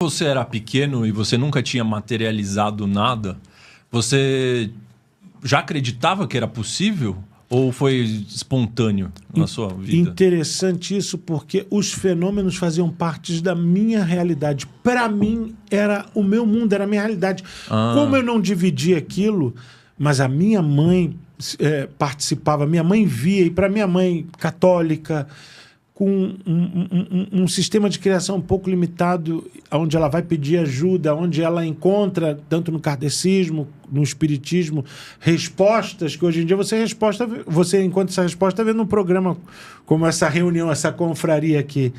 Você era pequeno e você nunca tinha materializado nada, você já acreditava que era possível ou foi espontâneo na sua vida? Interessante isso, porque os fenômenos faziam parte da minha realidade. Para mim, era o meu mundo, era a minha realidade. Como eu não dividia aquilo, mas a minha mãe participava, minha mãe via, e para minha mãe católica, com um sistema de criação um pouco limitado, onde ela vai pedir ajuda, onde ela encontra, tanto no kardecismo, no espiritismo, respostas que hoje em dia você encontra essa resposta vendo um programa como essa reunião, essa confraria aqui.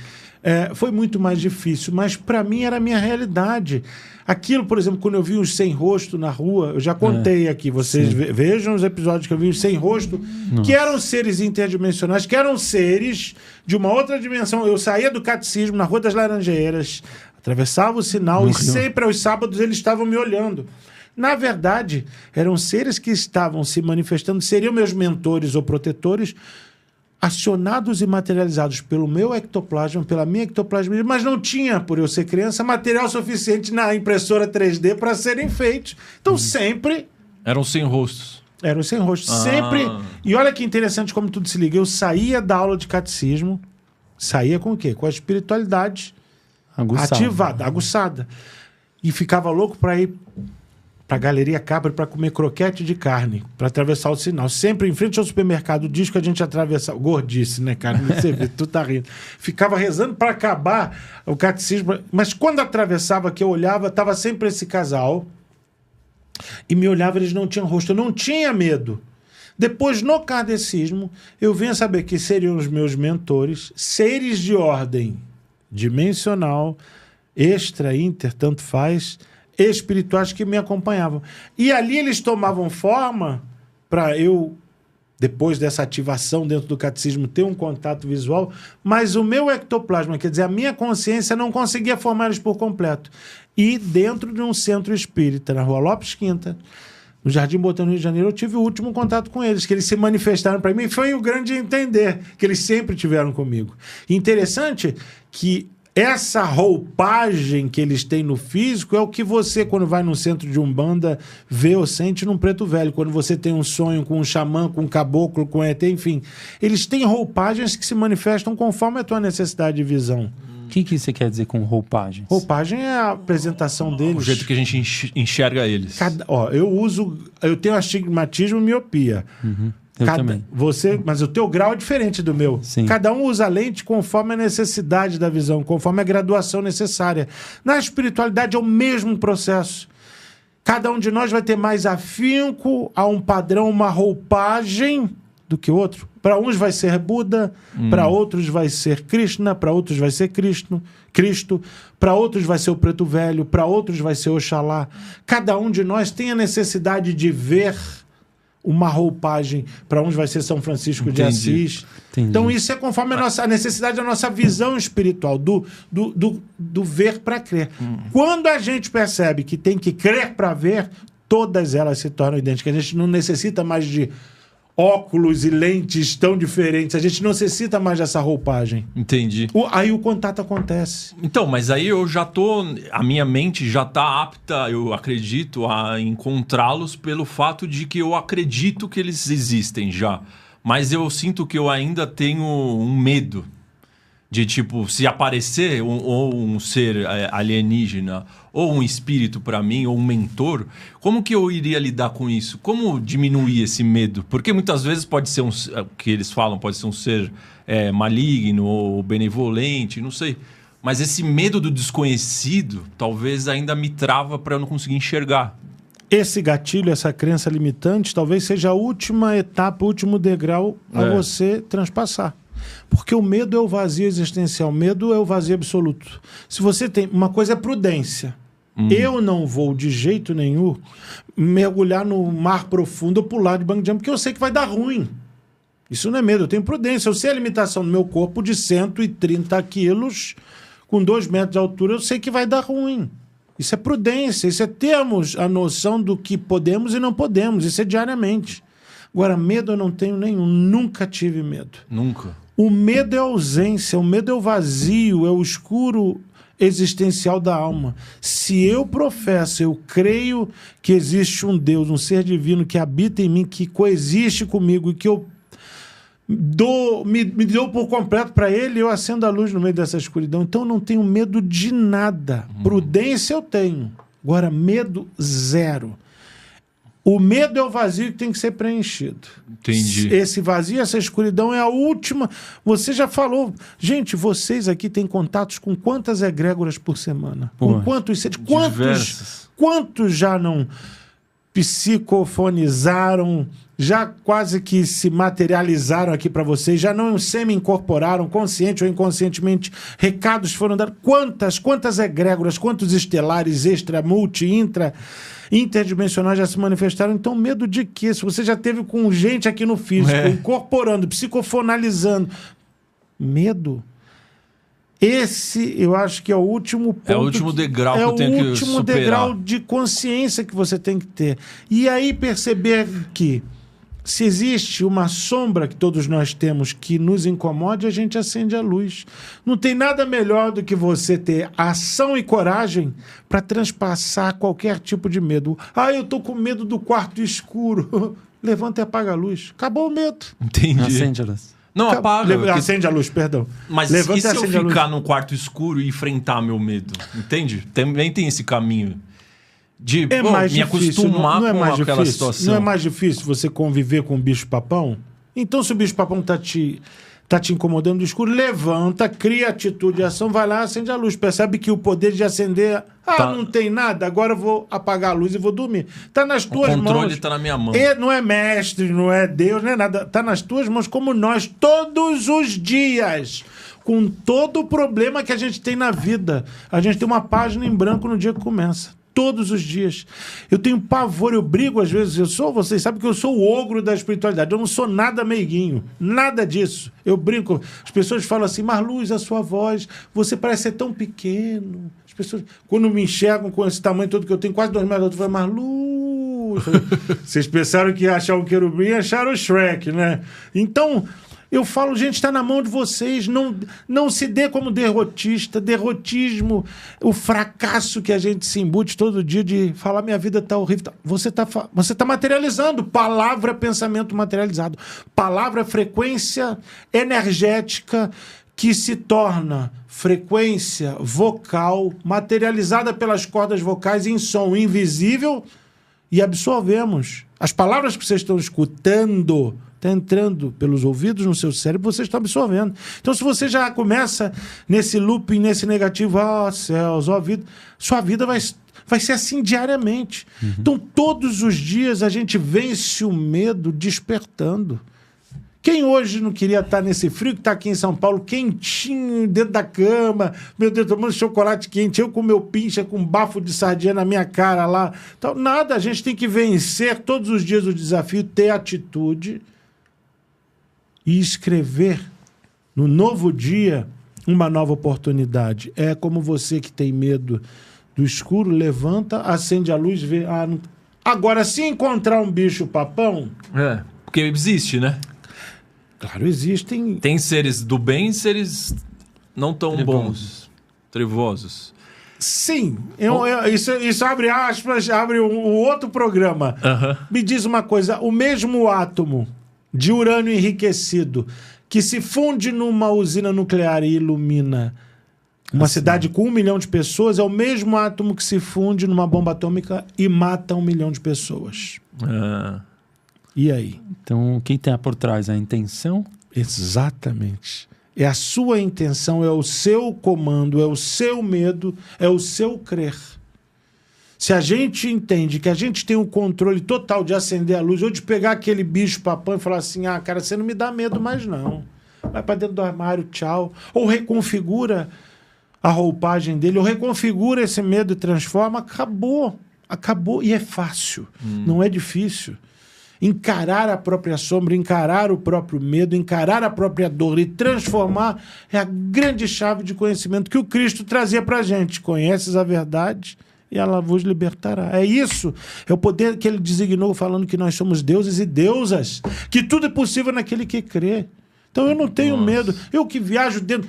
Foi muito mais difícil, mas para mim era a minha realidade. Aquilo, por exemplo, quando eu vi os sem rosto na rua, eu já contei aqui, vocês vejam os episódios que eu vi os sem rosto, que eram seres interdimensionais, que eram seres de uma outra dimensão. Eu saía do catecismo na Rua das Laranjeiras, atravessava o sinal e sempre aos sábados eles estavam me olhando. Na verdade, eram seres que estavam se manifestando, seriam meus mentores ou protetores, acionados e materializados pelo meu ectoplasma, pela minha ectoplasmia, mas não tinha, por eu ser criança, material suficiente na impressora 3D para serem feitos. Então sempre... Eram sem rostos. Eram sem rosto. Sempre... E olha que interessante como tudo se liga. Eu saía da aula de catecismo, saía com o quê? Com a espiritualidade ativada, aguçada. E ficava louco para ir para a Galeria Capri para comer croquete de carne, para atravessar o sinal. Sempre em frente ao supermercado, diz que a gente atravessava. Gordice, né, cara? Você vê, tu tá rindo. Ficava rezando para acabar o catecismo. Mas quando atravessava, que eu olhava, tava sempre esse casal. E me olhava, eles não tinham rosto. Eu não tinha medo. Depois, no kardecismo, eu venho a saber que seriam os meus mentores, seres de ordem dimensional, extra, inter, tanto faz, espirituais que me acompanhavam. E ali eles tomavam forma para eu, depois dessa ativação dentro do catecismo, ter um contato visual, mas o meu ectoplasma, quer dizer, a minha consciência não conseguia formar eles por completo. E dentro de um centro espírita, na Rua Lopes Quinta, no Jardim Botânico do Rio de Janeiro, eu tive o último contato com eles, que eles se manifestaram para mim, e foi o grande entender, que eles sempre tiveram comigo. E interessante que essa roupagem que eles têm no físico é o que você, quando vai num centro de Umbanda, vê ou sente num preto velho. Quando você tem um sonho com um xamã, com um caboclo, com ET, enfim. Eles têm roupagens que se manifestam conforme a tua necessidade de visão. O que você quer dizer com roupagens? Roupagem é a apresentação deles. O jeito que a gente enxerga eles. Eu tenho astigmatismo e miopia. Eu também. Mas o teu grau é diferente do meu. Sim. Cada um usa lente conforme a necessidade da visão, conforme a graduação necessária. Na espiritualidade é o mesmo processo. Cada um de nós vai ter mais afinco a um padrão, uma roupagem do que outro. Para uns vai ser Buda, para outros vai ser Krishna, para outros vai ser Cristo, para outros vai ser o Preto Velho, para outros vai ser Oxalá. Cada um de nós tem a necessidade de ver uma roupagem. Para uns vai ser São Francisco de Assis. Entendi. Então isso é conforme a necessidade da nossa visão espiritual, do ver para crer. Quando a gente percebe que tem que crer para ver, todas elas se tornam idênticas. A gente não necessita mais de óculos e lentes tão diferentes. A gente não necessita mais dessa roupagem. Entendi. Aí o contato acontece. Então, mas aí eu já tô... A minha mente já tá apta, eu acredito, a encontrá-los pelo fato de que eu acredito que eles existem já. Mas eu sinto que eu ainda tenho um medo de, tipo, se aparecer ou um ser alienígena, ou um espírito para mim, ou um mentor, como que eu iria lidar com isso? Como diminuir esse medo? Porque muitas vezes pode ser que eles falam, pode ser um ser maligno ou benevolente, não sei. Mas esse medo do desconhecido talvez ainda me trava para eu não conseguir enxergar. Esse gatilho, essa crença limitante, talvez seja a última etapa, o último degrau a você transpassar. Porque o medo é o vazio existencial, o medo é o vazio absoluto. Se você tem... Uma coisa é prudência. Eu não vou, de jeito nenhum, mergulhar no mar profundo ou pular de bungee jump, porque eu sei que vai dar ruim. Isso não é medo, eu tenho prudência. Eu sei a limitação do meu corpo de 130 quilos, com 2 metros de altura, eu sei que vai dar ruim. Isso é prudência, isso é termos a noção do que podemos e não podemos, isso é diariamente. Agora, medo eu não tenho nenhum, nunca tive medo. Nunca? O medo é a ausência, o medo é o vazio, é o escuro, existencial da alma. Se eu professo, eu creio que existe um Deus, um ser divino que habita em mim, que coexiste comigo e que eu me dou por completo para ele, eu acendo a luz no meio dessa escuridão. Então eu não tenho medo de nada. Prudência eu tenho. Agora, medo zero. O medo é o vazio que tem que ser preenchido. Entendi. Esse vazio, essa escuridão é a última. Você já falou. Gente, vocês aqui têm contatos com quantas egrégoras por semana? Com quantos? Quantos já não psicofonizaram, já quase que se materializaram aqui para vocês, já não semi-incorporaram, consciente ou inconscientemente, recados foram dados. Quantas egrégoras, quantos estelares, extra, multi, interdimensionais já se manifestaram? Então, medo de quê? Se você já teve com gente aqui no físico, incorporando, psicofonalizando, medo. Esse, eu acho que é o último ponto. É o último degrau que eu tenho que superar. É o último degrau de consciência que você tem que ter. E aí perceber que se existe uma sombra que todos nós temos que nos incomode, a gente acende a luz. Não tem nada melhor do que você ter ação e coragem para transpassar qualquer tipo de medo. Eu tô com medo do quarto escuro. Levanta e apaga a luz. Acabou o medo. Entendi. Acende a luz. Não, apaga. Acende a luz, perdão. Mas levanta e se eu ficar num quarto escuro e enfrentar meu medo? Entende? Também tem esse caminho. De me acostumar com aquela situação. Não é mais difícil você conviver com o bicho-papão? Então, se o bicho-papão tá te incomodando no escuro, levanta, cria atitude e ação, vai lá, acende a luz. Percebe que o poder de acender... não tem nada, agora eu vou apagar a luz e vou dormir. Tá nas tuas mãos. O controle tá na minha mão. Não é mestre, não é Deus, não é nada. Tá nas tuas mãos, como nós, todos os dias. Com todo o problema que a gente tem na vida. A gente tem uma página em branco no dia que começa. Todos os dias. Eu tenho pavor, eu brigo às vezes. Vocês sabem que eu sou o ogro da espiritualidade. Eu não sou nada meiguinho. Nada disso. Eu brinco. As pessoas falam assim, Marluz, a sua voz, você parece ser tão pequeno. As pessoas, quando me enxergam com esse tamanho todo que eu tenho, quase 2 metros, eu falo, Marluz. Vocês pensaram que ia achar um querubim e acharam o Shrek, né? Então... eu falo, gente, está na mão de vocês. Não se dê como derrotista. Derrotismo, o fracasso que a gente se embute todo dia de falar minha vida está horrível. Você tá materializando. Palavra, pensamento materializado. Palavra, frequência energética que se torna frequência vocal materializada pelas cordas vocais em som invisível e absorvemos. As palavras que vocês estão escutando... está entrando pelos ouvidos no seu cérebro, você está absorvendo. Então, se você já começa nesse looping, nesse negativo, céus, vida, sua vida vai ser assim diariamente. Então, todos os dias a gente vence o medo despertando. Quem hoje não queria estar nesse frio que está aqui em São Paulo, quentinho, dentro da cama, meu Deus, tomando chocolate quente, eu com meu pincha, com um bafo de sardinha na minha cara lá. Então, nada, a gente tem que vencer todos os dias o desafio, ter atitude e escrever no novo dia uma nova oportunidade. É como você que tem medo do escuro, levanta, acende a luz, vê... Agora, se encontrar um bicho-papão... porque existe, né? Claro, existem... Tem seres do bem e seres não tão bons, trevosos. Sim, isso abre aspas, abre um outro programa. Me diz uma coisa, o mesmo átomo de urânio enriquecido, que se funde numa usina nuclear e ilumina uma cidade com 1 milhão de pessoas, é o mesmo átomo que se funde numa bomba atômica e mata 1 milhão de pessoas. E aí? Então, quem tem por trás? A intenção? Exatamente. É a sua intenção, é o seu comando, é o seu medo, é o seu crer. Se a gente entende que a gente tem o controle total de acender a luz ou de pegar aquele bicho-papão e falar assim, cara, você não me dá medo mais não. Vai para dentro do armário, tchau. Ou reconfigura a roupagem dele, ou reconfigura esse medo e transforma, acabou. Acabou. E é fácil, não é difícil. Encarar a própria sombra, encarar o próprio medo, encarar a própria dor e transformar é a grande chave de conhecimento que o Cristo trazia para a gente. Conheces a verdade... e ela vos libertará. É isso. É o poder que ele designou falando que nós somos deuses e deusas. Que tudo é possível naquele que crê. Então eu não tenho medo. Eu que viajo dentro...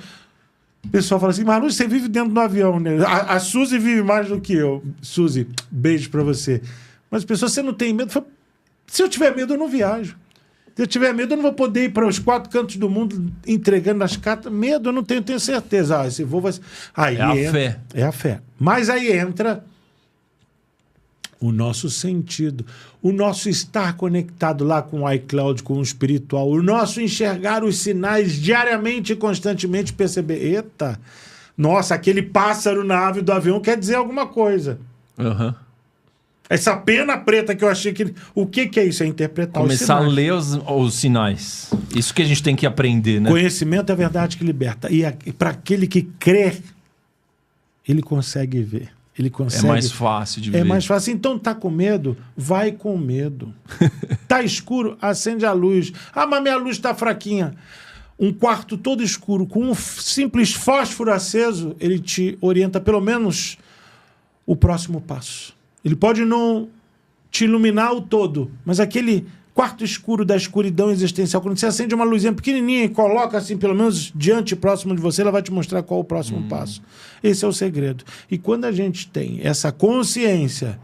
O pessoal fala assim, Manu, você vive dentro do avião, né? A Suzy vive mais do que eu. Suzy, beijo pra você. Mas a pessoa, você não tem medo? Falo, se eu tiver medo, eu não viajo. Se eu tiver medo, eu não vou poder ir para os 4 cantos do mundo entregando as cartas. Medo, eu não tenho certeza. Esse voo vai... Aí a fé. É a fé. Mas aí entra o nosso sentido, o nosso estar conectado lá com o iCloud, com o espiritual, o nosso enxergar os sinais diariamente e constantemente, perceber, eita, nossa, aquele pássaro na ave do avião quer dizer alguma coisa. Essa pena preta que eu achei que... O que é isso? É interpretar os sinais. Começar a ler os sinais. Isso que a gente tem que aprender, né? Conhecimento é a verdade que liberta. E para aquele que crê, ele consegue ver. Ele consegue... É mais fácil de ver. É mais fácil. Então, tá com medo? Vai com medo. Tá escuro? Acende a luz. Ah, mas minha luz tá fraquinha. Um quarto todo escuro, com um simples fósforo aceso, ele te orienta pelo menos o próximo passo. Ele pode não te iluminar o todo, mas aquele quarto escuro da escuridão existencial, quando você acende uma luzinha pequenininha e coloca assim, pelo menos diante e próximo de você, ela vai te mostrar qual é o próximo passo. Esse é o segredo. E quando a gente tem essa consciência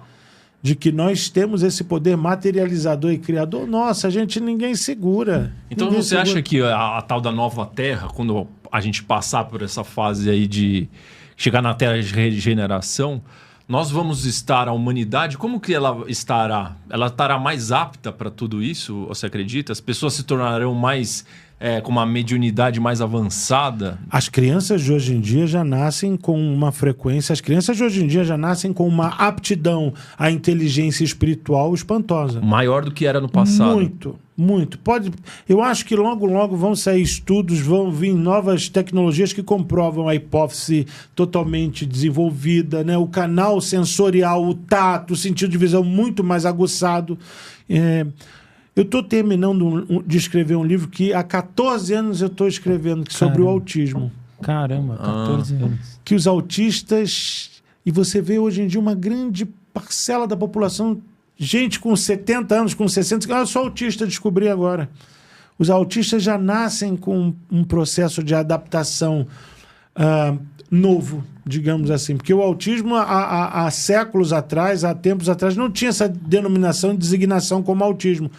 de que nós temos esse poder materializador e criador, nossa, ninguém segura. Então ninguém você acha que a tal da nova Terra, quando a gente passar por essa fase aí de chegar na Terra de regeneração, nós vamos estar, a humanidade, como que ela estará? Ela estará mais apta para tudo isso, você acredita? As pessoas se tornarão mais, com uma mediunidade mais avançada? As crianças de hoje em dia já nascem com uma frequência, as crianças de hoje em dia já nascem com uma aptidão à inteligência espiritual espantosa. Maior do que era no passado. Muito, muito. Eu acho que logo, logo vão sair estudos, vão vir novas tecnologias que comprovam a hipófise totalmente desenvolvida, né? O canal sensorial, o tato, o sentido de visão muito mais aguçado. Eu estou terminando de escrever um livro que há 14 anos eu estou escrevendo sobre o autismo. Caramba, 14 anos. Que os autistas... E você vê hoje em dia uma grande parcela da população... Gente com 70 anos, com 60... Eu sou autista, descobri agora. Os autistas já nascem com um processo de adaptação novo, digamos assim. Porque o autismo, há séculos atrás, há tempos atrás, não tinha essa denominação, designação como autismo.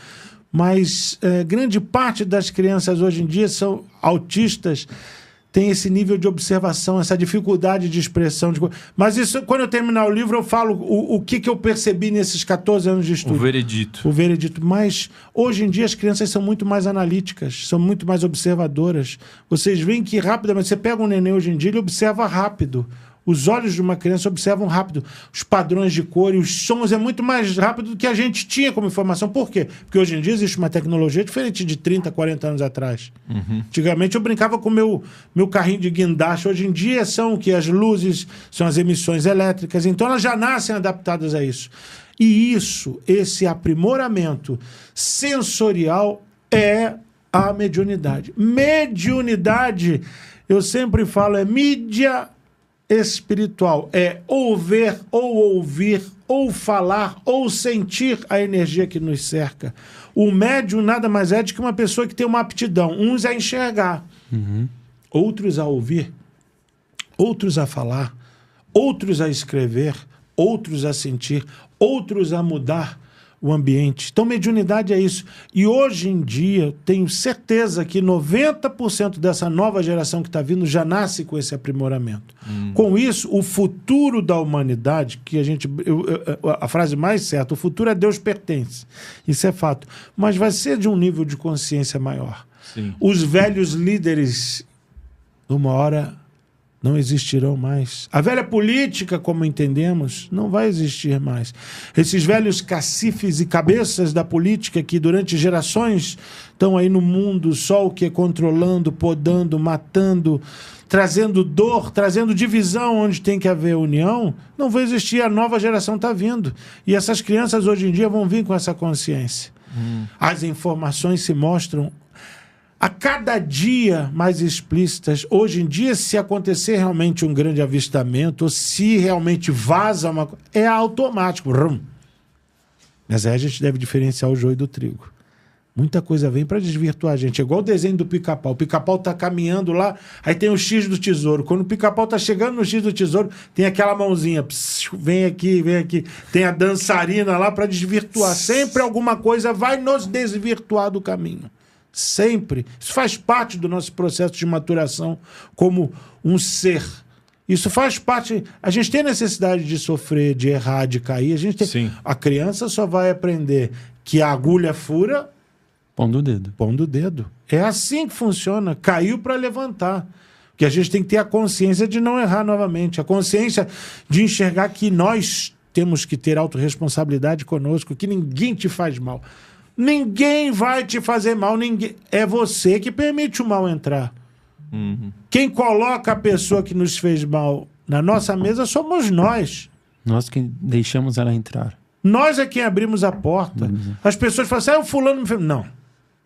Mas grande parte das crianças hoje em dia são autistas, tem esse nível de observação, essa dificuldade de expressão. Mas isso, quando eu terminar o livro, eu falo o que eu percebi nesses 14 anos de estudo. O veredito. O veredito. Mas, hoje em dia, as crianças são muito mais analíticas, são muito mais observadoras. Vocês veem que rapidamente... Você pega um neném hoje em dia, ele observa rápido. Os olhos de uma criança observam rápido. Os padrões de cor e os sons é muito mais rápido do que a gente tinha como informação. Por quê? Porque hoje em dia existe uma tecnologia diferente de 30, 40 anos atrás. Antigamente eu brincava com o meu carrinho de guindaste. Hoje em dia são que as luzes, são as emissões elétricas. Então elas já nascem adaptadas a isso. E esse aprimoramento sensorial é a mediunidade. Mediunidade, eu sempre falo, é mídia espiritual, é ou ver, ou ouvir, ou falar, ou sentir a energia que nos cerca. O médium nada mais é do que uma pessoa que tem uma aptidão, uns a enxergar, outros a ouvir, outros a falar, outros a escrever, outros a sentir, outros a mudar o ambiente. Então, mediunidade é isso. E hoje em dia, tenho certeza que 90% dessa nova geração que está vindo já nasce com esse aprimoramento. Com isso, o futuro da humanidade, que a frase mais certa, o futuro a Deus pertence. Isso é fato. Mas vai ser de um nível de consciência maior. Sim. Os velhos líderes, uma hora, não existirão mais. A velha política, como entendemos, não vai existir mais. Esses velhos cacifes e cabeças da política que durante gerações estão aí no mundo, só o que controlando, podando, matando, trazendo dor, trazendo divisão onde tem que haver união, não vai existir. A nova geração está vindo. E essas crianças hoje em dia vão vir com essa consciência. As informações se mostram a cada dia mais explícitas. Hoje em dia, se acontecer realmente um grande avistamento, ou se realmente vaza uma coisa, é automático. Mas aí a gente deve diferenciar o joio do trigo. Muita coisa vem para desvirtuar a gente. É igual o desenho do Pica-Pau. O Pica-Pau tá caminhando lá, aí tem o X do tesouro. Quando o Pica-Pau tá chegando no X do tesouro, tem aquela mãozinha. Vem aqui, vem aqui. Tem a dançarina lá para desvirtuar. Sempre alguma coisa vai nos desvirtuar do caminho. Sempre. Isso faz parte do nosso processo de maturação como um ser. Isso faz parte... A gente tem necessidade de sofrer, de errar, de cair. Sim. A criança só vai aprender que a agulha fura... Pondo o dedo. Pondo o dedo. É assim que funciona. Caiu para levantar. Porque a gente tem que ter a consciência de não errar novamente. A consciência de enxergar que nós temos que ter autorresponsabilidade conosco, que ninguém te faz mal. Ninguém vai te fazer mal. Ninguém... É você que permite o mal entrar. Uhum. Quem coloca a pessoa que nos fez mal na nossa mesa somos nós. Nós que deixamos ela entrar. Nós é quem abrimos a porta. As pessoas falam assim, o fulano me fez... Não.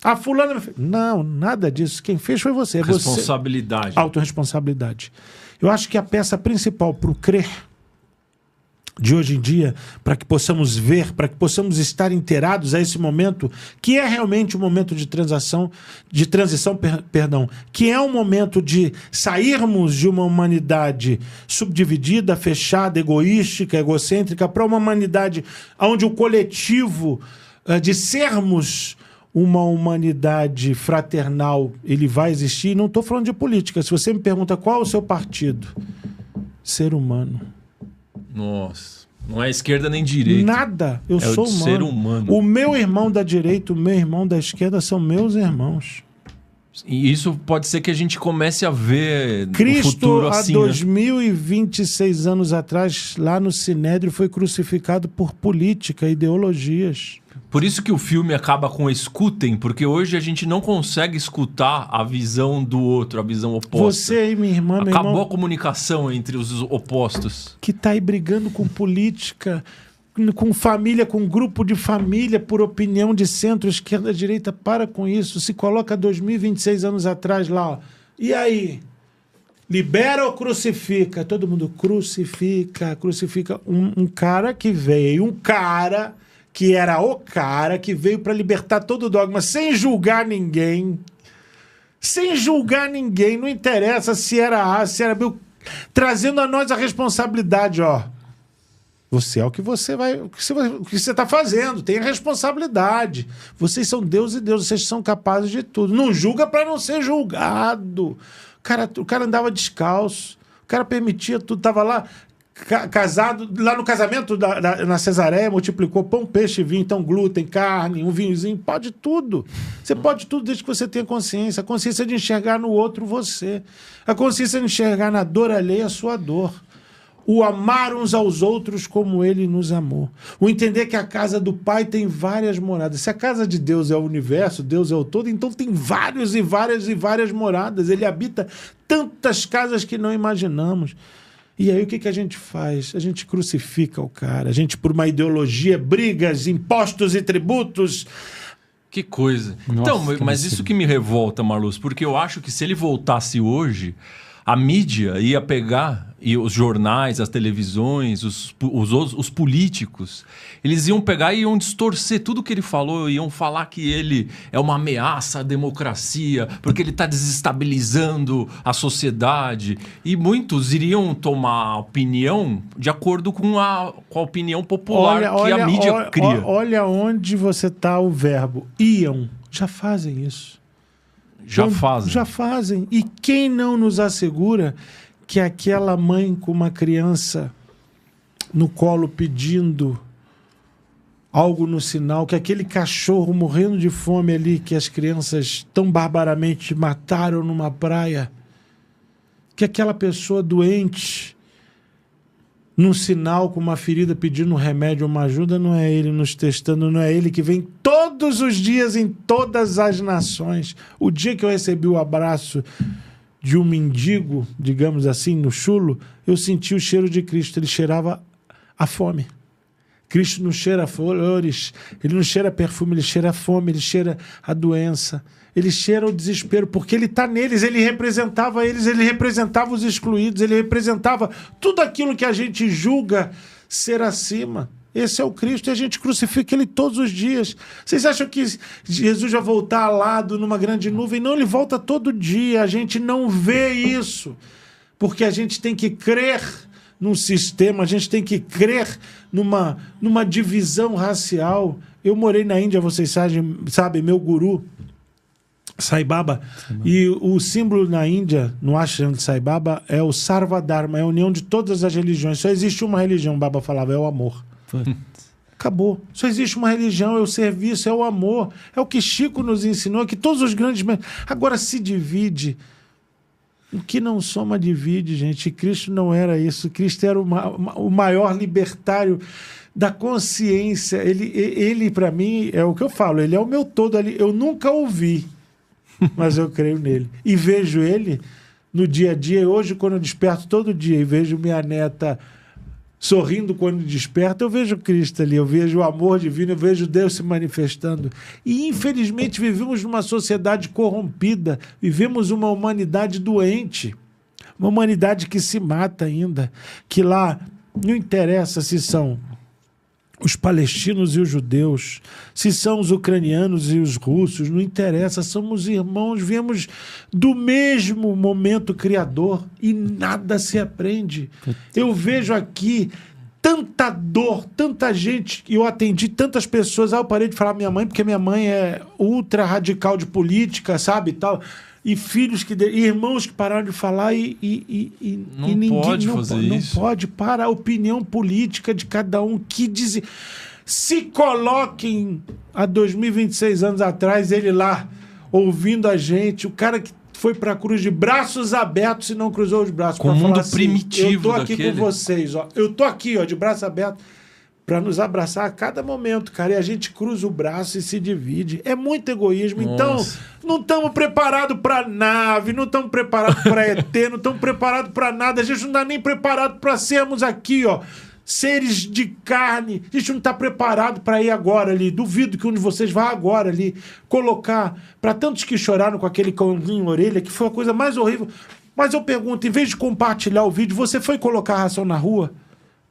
A fulana me fez... Não, nada disso. Quem fez foi você. Responsabilidade. Você... Autorresponsabilidade. Eu acho que a peça principal para o crer de hoje em dia, para que possamos ver, para que possamos estar inteirados a esse momento, que é realmente um momento de transição, que é um momento de sairmos de uma humanidade subdividida, fechada, egoística, egocêntrica, para uma humanidade onde o coletivo de sermos uma humanidade fraternal, ele vai existir. Não estou falando de política. Se você me pergunta qual é o seu partido, ser humano. Nossa, não é esquerda nem direita. Nada, eu sou humano. Ser humano. O meu irmão da direita, o meu irmão da esquerda são meus irmãos. E isso pode ser que a gente comece a ver Cristo, no futuro assim, há 2026 anos atrás, lá no Sinédrio, foi crucificado por política, ideologias. Por isso que o filme acaba com escutem, porque hoje a gente não consegue escutar a visão do outro, a visão oposta. Você e minha irmã, meu Acabou irmão, a comunicação entre os opostos. que está aí brigando com política, com família, com grupo de família, por opinião de centro, esquerda, direita. Para com isso. Se coloca 2026 anos atrás lá, ó. E aí? Libera ou crucifica? Todo mundo crucifica. Um cara que veio, que era o cara que veio para libertar todo o dogma, sem julgar ninguém. Não interessa se era A, se era B, trazendo a nós a responsabilidade, ó. Você é o que você está fazendo, tem a responsabilidade. Vocês são Deus e Deus, vocês são capazes de tudo. Não julga para não ser julgado. O cara andava descalço, o cara permitia tudo, estava lá casado, lá no casamento na Cesareia, multiplicou pão, peixe, vinho, então glúten, carne, um vinhozinho, pode tudo. Você pode tudo desde que você tenha consciência. A consciência de enxergar no outro você. A consciência de enxergar na dor alheia a sua dor. O amar uns aos outros como ele nos amou. O entender que a casa do Pai tem várias moradas. Se a casa de Deus é o universo, Deus é o todo, então tem vários e várias moradas. Ele habita tantas casas que não imaginamos. E aí o que a gente faz? A gente crucifica o cara. A gente, por uma ideologia, brigas, impostos e tributos. Que coisa. Nossa, então, mas isso que me revolta, Marluz, porque eu acho que se ele voltasse hoje, a mídia ia pegar, e os jornais, as televisões, os políticos, eles iam pegar e iam distorcer tudo que ele falou, iam falar que ele é uma ameaça à democracia, porque ele está desestabilizando a sociedade. E muitos iriam tomar opinião de acordo com a opinião popular que a mídia cria. Olha onde você está o verbo. Iam. Já fazem isso. Já fazem. Já fazem. E quem não nos assegura que aquela mãe com uma criança no colo pedindo algo no sinal, que aquele cachorro morrendo de fome ali, que as crianças tão barbaramente mataram numa praia, que aquela pessoa doente num sinal com uma ferida pedindo um remédio, uma ajuda, não é ele nos testando, não é ele que vem todos os dias em todas as nações. O dia que eu recebi o abraço de um mendigo, digamos assim, no chulo, eu senti o cheiro de Cristo. Ele cheirava a fome. Cristo não cheira flores, ele não cheira perfume, ele cheira a fome, ele cheira a doença, ele cheira o desespero, porque ele está neles, ele representava os excluídos, ele representava tudo aquilo que a gente julga ser acima. Esse é o Cristo e a gente crucifica ele todos os dias. Vocês acham que Jesus vai voltar alado numa grande nuvem? Não, ele volta todo dia. A gente não vê isso. Porque a gente tem que crer num sistema, a gente tem que crer numa divisão racial. Eu morei na Índia, vocês sabem, meu guru, Sai Baba, e o símbolo na Índia, no ashram de Sai Baba, é o Sarvadharma, é a união de todas as religiões. Só existe uma religião, Baba falava, é o amor. Acabou. Só existe uma religião, é o serviço, é o amor. É o que Chico nos ensinou, que todos os grandes... Agora se divide. O que não soma divide, gente. Cristo não era isso. Cristo era o maior libertário da consciência. Ele para mim, é o que eu falo, ele é o meu todo ali. Eu nunca ouvi, mas eu creio nele. E vejo ele no dia a dia. Hoje, quando eu desperto todo dia e vejo minha neta sorrindo quando desperta, eu vejo Cristo ali, eu vejo o amor divino, eu vejo Deus se manifestando. E, infelizmente, vivemos numa sociedade corrompida, vivemos uma humanidade doente, uma humanidade que se mata ainda, que lá não interessa se são os palestinos e os judeus, se são os ucranianos e os russos, não interessa, somos irmãos, viemos do mesmo momento criador e nada se aprende. Eu vejo aqui tanta dor, tanta gente, e eu atendi tantas pessoas, eu parei de falar minha mãe, porque minha mãe é ultra radical de política, sabe, tal, e filhos irmãos que pararam de falar não ninguém pode fazer isso. Não pode, para a opinião política de cada um que diz... Se coloquem há 2026 anos atrás, ele lá ouvindo a gente, o cara que foi para a cruz de braços abertos e não cruzou os braços. Com o mundo primitivo eu tô aqui daquele. com vocês, ó. Eu tô aqui, ó, de braço aberto, para nos abraçar a cada momento, cara. E a gente cruza o braço e se divide. É muito egoísmo. Nossa. Então, não estamos preparados para nave, não estamos preparados para ET, não estamos preparados para nada. A gente não está nem preparado para sermos aqui, ó, seres de carne. A gente não está preparado para ir agora ali. Duvido que um de vocês vá agora ali colocar, para tantos que choraram com aquele cãozinho em orelha, que foi a coisa mais horrível. Mas eu pergunto, em vez de compartilhar o vídeo, você foi colocar ração na rua?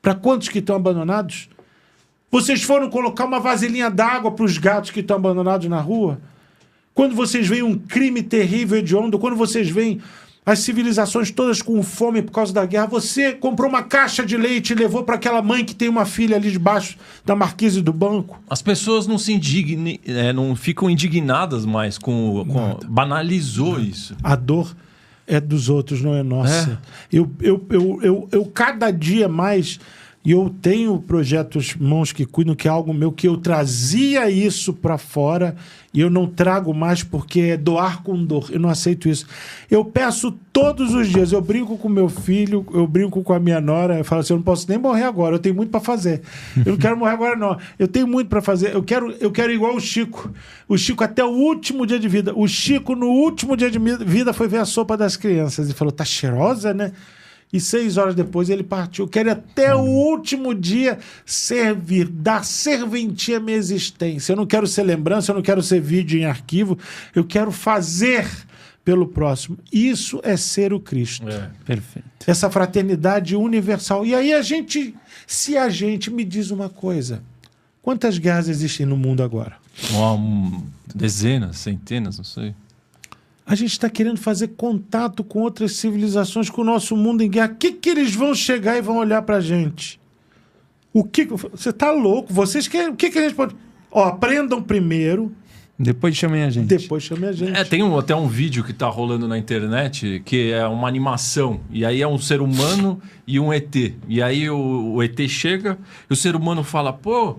Para quantos que estão abandonados? Vocês foram colocar uma vasilhinha d'água para os gatos que estão abandonados na rua? Quando vocês veem um crime terrível, hediondo, quando vocês veem as civilizações todas com fome por causa da guerra, você comprou uma caixa de leite e levou para aquela mãe que tem uma filha ali debaixo da marquise do banco? As pessoas não se não ficam indignadas mais banalizou isso. A dor é dos outros, não é nossa. Eu cada dia mais... E eu tenho projetos Mãos que Cuidam, que é algo meu, que eu trazia isso para fora e eu não trago mais porque é doar com dor. Eu não aceito isso. Eu peço todos os dias, eu brinco com meu filho, eu brinco com a minha nora, eu falo assim, eu não posso nem morrer agora, eu tenho muito para fazer. Eu não quero morrer agora, não. Eu tenho muito para fazer. Eu quero igual o Chico. O Chico até o último dia de vida. O Chico, no último dia de vida, foi ver a sopa das crianças e falou, tá cheirosa, né? E 6 horas depois ele partiu. Eu quero até o último dia servir, dar serventia à minha existência. Eu não quero ser lembrança, eu não quero ser vídeo em arquivo. Eu quero fazer pelo próximo. Isso é ser o Cristo. Perfeito. Essa fraternidade universal. E aí se a gente me diz uma coisa, quantas guerras existem no mundo agora? Dezenas, centenas, não sei. A gente está querendo fazer contato com outras civilizações, com o nosso mundo em guerra. O que eles vão chegar e vão olhar para a gente? Você está louco? Vocês querem... O que a gente pode... aprendam primeiro. Depois chamem a gente. Tem até um vídeo que tá rolando na internet que é uma animação. E aí é um ser humano e um ET. E aí o ET chega e o ser humano fala, pô...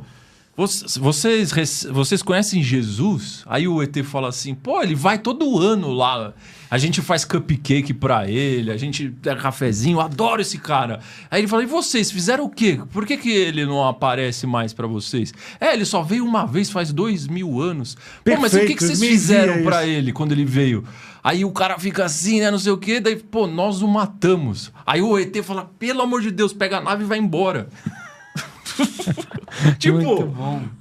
Vocês conhecem Jesus? Aí o ET fala assim, pô, ele vai todo ano lá. A gente faz cupcake pra ele, a gente dá cafezinho, eu adoro esse cara. Aí ele fala, e vocês fizeram o quê? Por que ele não aparece mais pra vocês? Ele só veio uma vez faz 2000 anos. Pô, mas o que vocês fizeram pra ele quando ele veio? Aí o cara fica assim, né, não sei o quê, daí, pô, nós o matamos. Aí o ET fala, pelo amor de Deus, pega a nave e vai embora. Tipo,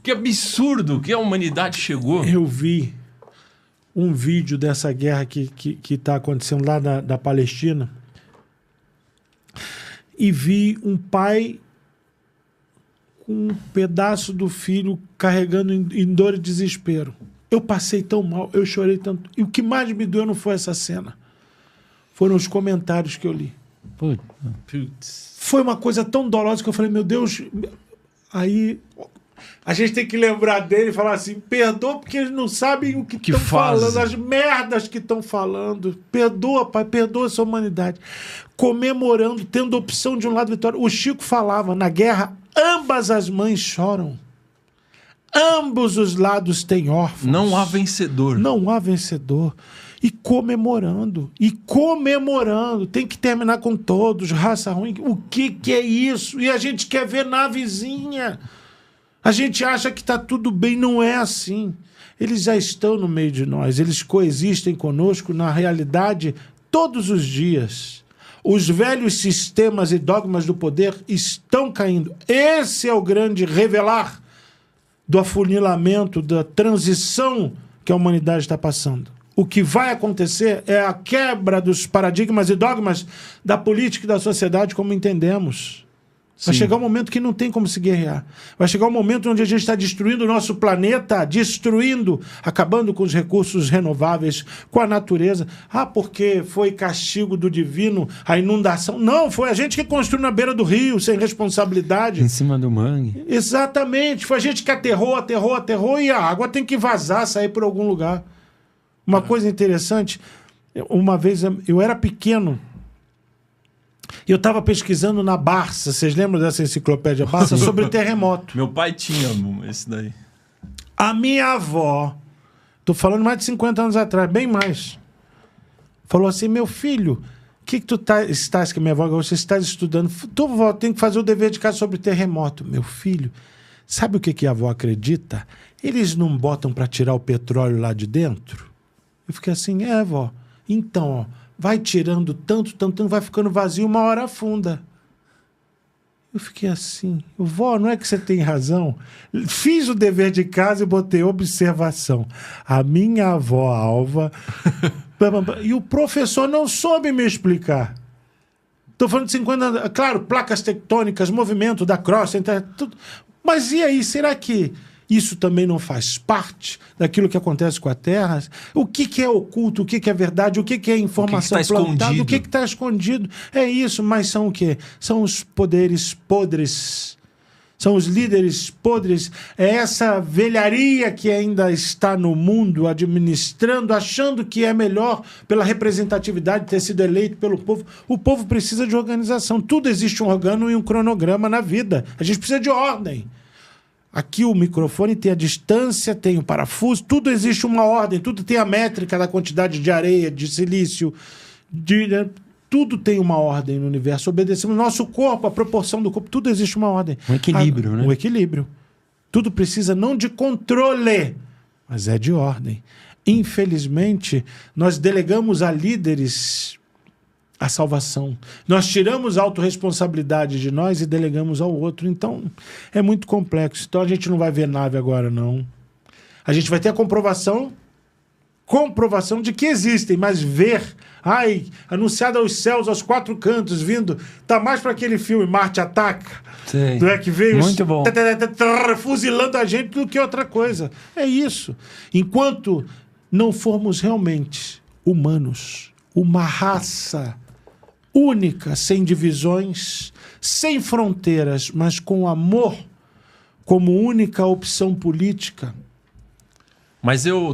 que absurdo que a humanidade chegou. Eu vi um vídeo dessa guerra que está acontecendo lá da Palestina e vi um pai com um pedaço do filho carregando em dor e desespero. Eu passei tão mal, eu chorei tanto. E o que mais me doeu não foi essa cena. Foram os comentários que eu li. Putz. Foi uma coisa tão dolorosa que eu falei, meu Deus... Aí a gente tem que lembrar dele e falar assim, perdoa porque eles não sabem o que estão falando, as merdas que estão falando. Perdoa, pai, perdoa essa humanidade. Comemorando, tendo opção de um lado vitória. O Chico falava, na guerra, ambas as mães choram. Ambos os lados têm órfãos. Não há vencedor. Não há vencedor. E comemorando. Tem que terminar com todos. Raça ruim. O que é isso? E a gente quer ver navezinha. A gente acha que está tudo bem. Não é assim. Eles já estão no meio de nós. Eles coexistem conosco na realidade todos os dias. Os velhos sistemas e dogmas do poder estão caindo. Esse é o grande revelar do afunilamento, da transição que a humanidade está passando. O que vai acontecer é a quebra dos paradigmas e dogmas da política e da sociedade como entendemos. Vai chegar um momento que não tem como se guerrear. Vai chegar um momento onde a gente está destruindo o nosso planeta, acabando com os recursos renováveis, com a natureza. Ah, porque foi castigo do divino a inundação. Não, foi a gente que construiu na beira do rio, sem responsabilidade. Em cima do mangue. Exatamente. Foi a gente que aterrou e a água tem que vazar, sair por algum lugar. Uma coisa interessante, uma vez eu era pequeno, eu estava pesquisando na Barça, vocês lembram dessa enciclopédia Barça, sobre terremoto. Meu pai tinha esse daí. A minha avó, tô falando mais de 50 anos atrás, bem mais, falou assim, meu filho, o que tu estás, que minha avó, você está estudando, tua avó tem que fazer o dever de casa sobre terremoto. Meu filho, sabe o que a avó acredita? Eles não botam para tirar o petróleo lá de dentro? Eu fiquei assim, vó, então, ó, vai tirando tanto, vai ficando vazio, uma hora afunda. Eu fiquei assim, vó, não é que você tem razão? Fiz o dever de casa e botei observação. A minha avó Alva... e o professor não soube me explicar. Estou falando de 50 anos... Claro, placas tectônicas, movimento da crosta, tudo. Mas e aí, será que isso também não faz parte daquilo que acontece com a Terra? O que é oculto, o que é verdade, o que é informação plantada, o que está escondido? É isso, mas são o quê? São os poderes podres, são os líderes podres, é essa velharia que ainda está no mundo administrando, achando que é melhor pela representatividade ter sido eleito pelo povo. O povo precisa de organização, tudo existe um organo e um cronograma na vida, a gente precisa de ordem. Aqui o microfone tem a distância, tem o parafuso, tudo existe uma ordem, tudo tem a métrica da quantidade de areia, de silício, tudo tem uma ordem no universo. Obedecemos nosso corpo, a proporção do corpo, tudo existe uma ordem. Um equilíbrio, né? Um equilíbrio. Tudo precisa não de controle, mas é de ordem. Infelizmente, nós delegamos a líderes a salvação. Nós tiramos a autorresponsabilidade de nós e delegamos ao outro. Então, é muito complexo. Então, a gente não vai ver nave agora, não. A gente vai ter a comprovação de que existem, mas ver, anunciado aos céus, aos quatro cantos, vindo, tá mais para aquele filme Marte Ataca, não é que veio muito bom, fuzilando a gente do que outra coisa. É isso. Enquanto não formos realmente humanos, uma raça única, sem divisões, sem fronteiras, mas com amor como única opção política. Mas eu